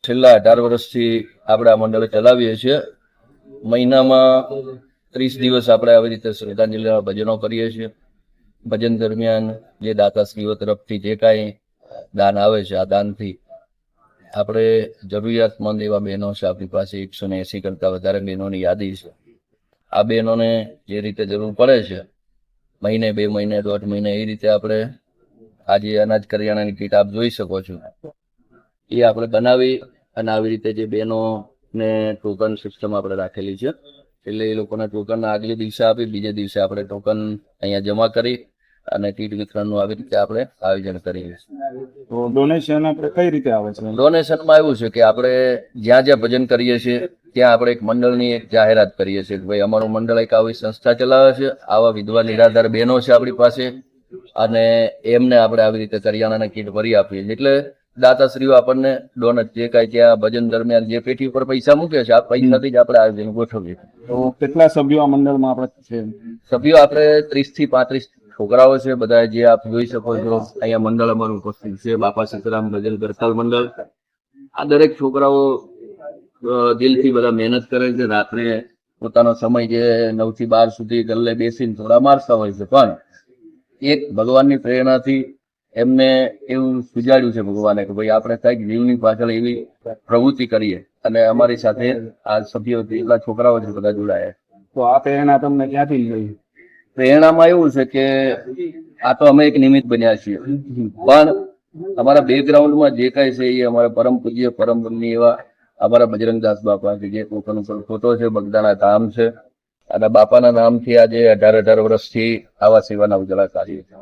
છેલ્લા 18 વર્ષથી આપણે આ મંડળ ચલાવીએ છીએ. મહિનામાં 30 દિવસ આપણે આવી રીતે શ્રદ્ધાંજલિના ભજનો કરીએ છીએ. ભજન દરમિયાન જે દાતાશ્રીઓ તરફથી જે કાંઈ દાન આવે છે, આ દાનથી આપણે જરૂરિયાતમંદ એવા બહેનો છે આપણી પાસે 180 કરતાં વધારે બહેનોની યાદી છે. આ બહેનોને જે રીતે જરૂર પડે છે, મહિને 2 મહિને 1.5 મહિને એ રીતે આપણે આજે અનાજ કરિયાણાની કીટ આપ જોઈ શકો છો, એ આપણે બનાવી અને આવી રીતે જે બહેનોને ટોકન સિસ્ટમ આપણે રાખેલી છે, એટલે એ લોકોને ટોકન આગલે દિવસે આપી, બીજે દિવસે આપણે ટોકન અહીંયા જમા કરી અને કીટ વિતરણનું આવી રીતે આપણે આયોજન કરીએ છીએ. તો ડોનેશન આપણે કઈ રીતે આવે છે? ડોનેશનમાં એવું છે કે આપણે જ્યાં જ્યાં ભજન કરીએ છીએ ત્યાં આપણે એક મંડળની એક જાહેરાત કરીએ છીએ કે ભાઈ અમારું મંડળ એક આવી સંસ્થા ચલાવે છે, આવા વિધવા નિરાધાર બહેનો છે આપણી પાસે, અને એમને આપણે આવી રીતે કરિયાણાની કીટ ભરી આપીએ છીએ. એટલે દાતાશ્રીઓ આપણને ડોનેટ જે કાંઈ ત્યાં ભજન દરમિયાન જે પેટી ઉપર પૈસા મૂકે છે, આ પૈસાથી જ આપણે આયોજન ગોઠવીએ. તો કેટલા સભ્યો આ મંડળમાં આપણે છે? સભ્યો આપણે 30 થી 35 છોકરાઓ છે. બધા જે આપ જોઈ શકો છો અહીંયા મંડળ અમારું ઉપસ્થિત છે, બાપા સીતારામ ભજન કરતાલ મંડળ. આ દરેક છોકરાઓ દિલથી બધા મહેનત કરે છે. રાત્રે પોતાનો સમય જે 9 થી 12 સુધી ગલ્લે બેસીને થોડા મારતા હોય છે, પણ એક ભગવાનની પ્રેરણાથી એમને એવું સુજાડ્યું છે ભગવાને કે ભાઈ આપણે કંઈક જીવની પાછળ એવી પ્રવૃત્તિ કરીએ, અને અમારી સાથે આ સભ્યો જેટલા છોકરાઓ છે બધા જોડાયા. તો આ પ્રેરણા તમને ક્યાંથી મળી? પ્રેરણામાં એવું છે કે આ તો અમે એક નિમિત્ત બન્યા છીએ, પણ અમારા બેકગ્રાઉન્ડમાં જે કાંઈ છે એ અમારા પરમ પૂજ્ય પરમ પુણ્ય એવા અમારા બજરંગદાસ બાપા કે જે ટોકન ઉપર ફોટો છે, બગદાણા ધામ છે, અને બાપાના નામથી આજે 18 વર્ષથી આવા સેવાના ઉજળા કાર્ય છે.